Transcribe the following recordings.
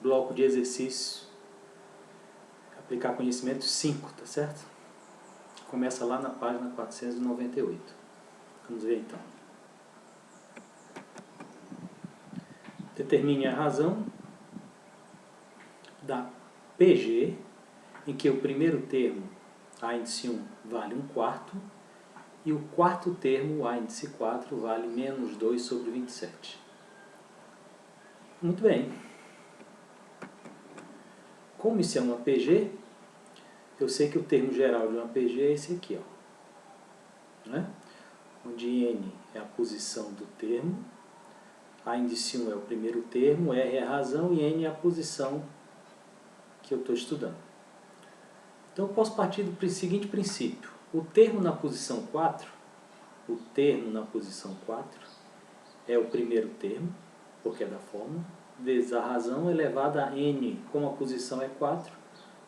bloco de exercício, aplicar conhecimento 5, tá certo? Começa lá na página 498. Vamos ver então. Determine a razão da PG, em que o primeiro termo, A índice 1, vale 1/4, e o quarto termo, A índice 4, vale menos 2 sobre 27. Muito bem. Como isso é uma PG, eu sei que o termo geral de uma PG é esse aqui, ó, né? Onde N é a posição do termo, A índice 1 é o primeiro termo, R é a razão e N é a posição que eu estou estudando. Então eu posso partir do seguinte princípio. O termo na posição 4 é o primeiro termo, porque é da fórmula, vezes a razão elevada a N, como a posição é 4,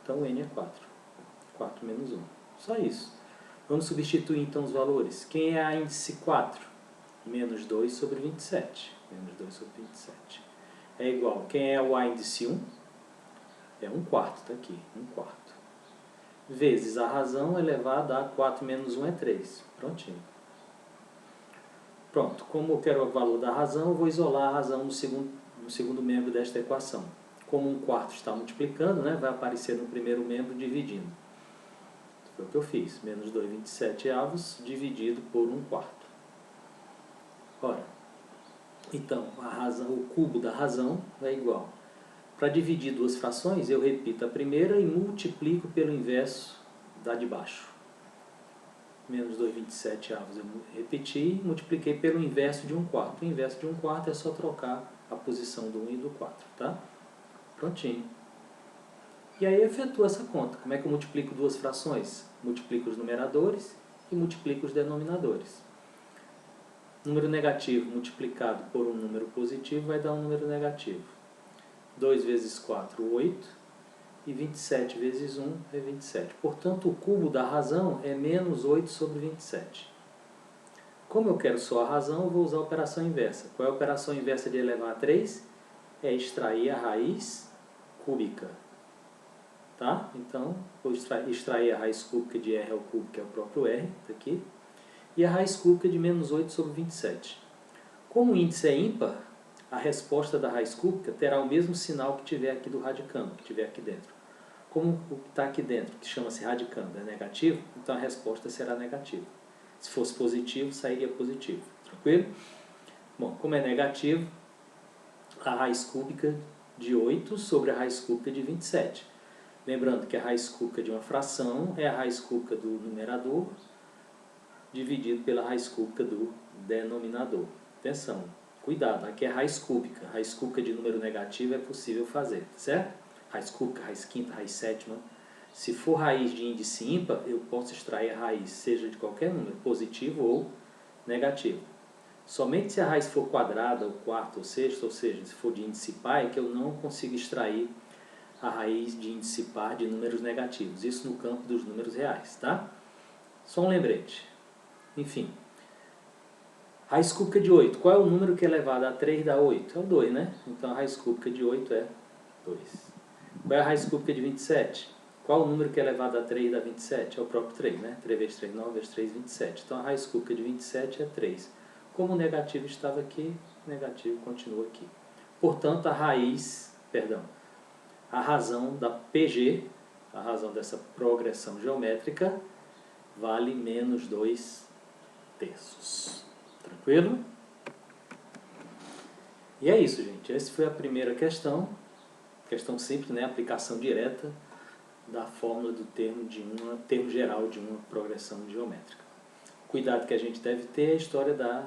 então N é 4. 4 menos 1. Só isso. Vamos substituir então os valores. Quem é a índice 4? Menos 2 sobre 27. Menos 2 sobre 27. É igual. Quem é o A índice 1? É 1/4, está aqui. 1/4. Vezes a razão elevada a 4 menos 1 é 3. Prontinho. Pronto. Como eu quero o valor da razão, eu vou isolar a razão no segundo membro desta equação. Como 1/4 está multiplicando, né, vai aparecer no primeiro membro dividindo. Foi o que eu fiz. Menos 2,27 dividido por 1/4. Ora, então, o cubo da razão é igual. Para dividir duas frações, eu repito a primeira e multiplico pelo inverso da de baixo. Menos 2,27 eu repeti, multipliquei pelo inverso de 1/4. O inverso de 1/4 é só trocar a posição do 1 e do 4, tá? Prontinho. E aí eu efetuo essa conta. Como é que eu multiplico duas frações? Multiplico os numeradores e multiplico os denominadores. Número negativo multiplicado por um número positivo vai dar um número negativo. 2 vezes 4, 8. E 27 vezes 1 é 27. Portanto, o cubo da razão é menos 8 sobre 27. Como eu quero só a razão, eu vou usar a operação inversa. Qual é a operação inversa de elevar a 3? É extrair a raiz cúbica. Tá? Então, vou extrair a raiz cúbica de R ao cubo, que é o próprio R, aqui, e a raiz cúbica de menos 8 sobre 27. Como o índice é ímpar, a resposta da raiz cúbica terá o mesmo sinal que tiver aqui do radicando, que tiver aqui dentro. Como o que está aqui dentro, que chama-se radicando, é negativo, então a resposta será negativa. Se fosse positivo, sairia positivo. Tranquilo? Bom, como é negativo, a raiz cúbica de 8 sobre a raiz cúbica de 27. Lembrando que a raiz cúbica de uma fração é a raiz cúbica do numerador dividido pela raiz cúbica do denominador. Atenção, cuidado, aqui é raiz cúbica. Raiz cúbica de número negativo é possível fazer, certo? Raiz cúbica, raiz quinta, raiz sétima. Se for raiz de índice ímpar, eu posso extrair a raiz, seja de qualquer número, positivo ou negativo. Somente se a raiz for quadrada, ou quarta, ou sexta, ou seja, se for de índice par, é que eu não consigo extrair a raiz de índice par de números negativos. Isso no campo dos números reais, tá? Só um lembrete. Enfim. Raiz cúbica de 8. Qual é o número que é elevado a 3 dá 8? É o 2, né? Então a raiz cúbica de 8 é 2. Qual é a raiz cúbica de 27? Qual o número que é elevado a 3 dá 27? É o próprio 3, né? 3 vezes 3, 9 vezes 3, 27. Então a raiz cúbica de 27 é 3. Como o negativo estava aqui, o negativo continua aqui. Portanto, a razão da PG, a razão dessa progressão geométrica, vale menos 2/3. Tranquilo? E é isso, gente. Essa foi a primeira questão. Questão simples, né? Aplicação direta da fórmula do termo geral de uma progressão geométrica. Cuidado que a gente deve ter é a história da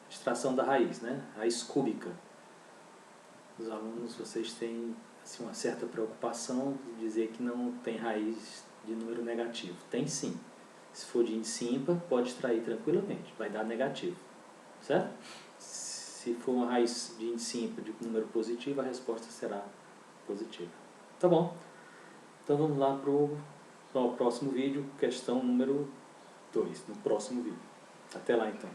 extração da raiz, né? Raiz cúbica. Os alunos, vocês têm assim, uma certa preocupação de dizer que não tem raiz de número negativo. Tem sim. Se for de índice ímpar, pode extrair tranquilamente. Vai dar negativo. Certo? Se for uma raiz de índice ímpar de número positivo, a resposta será positiva. Tá bom? Então vamos lá para o próximo vídeo, questão número 2, no próximo vídeo. Até lá então.